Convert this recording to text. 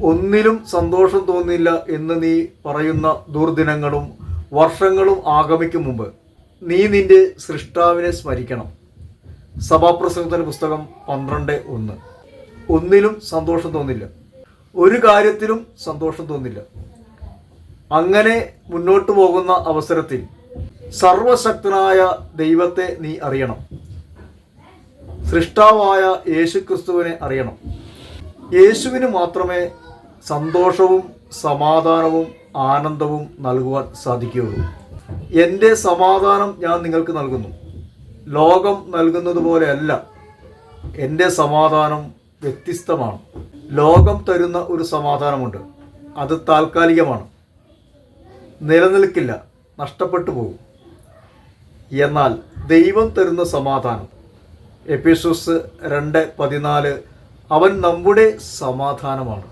ഒന്നിലും സന്തോഷം തോന്നില്ല എന്ന് നീ പറയുന്ന ദുർദിനങ്ങളും വർഷങ്ങളും ആഗമിക്കും മുമ്പ് നീ നിന്റെ സൃഷ്ടാവിനെ സ്മരിക്കണം. സഭാപ്രസംഗത്തിൻ്റെ പുസ്തകം 12:1. ഒന്നിലും സന്തോഷം തോന്നില്ല, ഒരു കാര്യത്തിലും സന്തോഷം തോന്നില്ല. അങ്ങനെ മുന്നോട്ട് പോകുന്ന അവസരത്തിൽ സർവശക്തനായ ദൈവത്തെ നീ അറിയണം. സൃഷ്ടാവായ യേശുക്രിസ്തുവിനെ അറിയണം. യേശുവിന് മാത്രമേ സന്തോഷവും സമാധാനവും ആനന്ദവും നൽകുവാൻ സാധിക്കുകയുള്ളൂ. എൻ്റെ സമാധാനം ഞാൻ നിങ്ങൾക്ക് നൽകുന്നു. ലോകം നൽകുന്നത് പോലെയല്ല എൻ്റെ സമാധാനം, വ്യത്യസ്തമാണ്. ലോകം തരുന്ന ഒരു സമാധാനമുണ്ട്, അത് താൽക്കാലികമാണ്, നിലനിൽക്കില്ല, നഷ്ടപ്പെട്ടു പോകും. എന്നാൽ ദൈവം തരുന്ന സമാധാനം, എഫേസ്യസ് 2:14, അവൻ നമ്മുടെ സമാധാനമാണ്.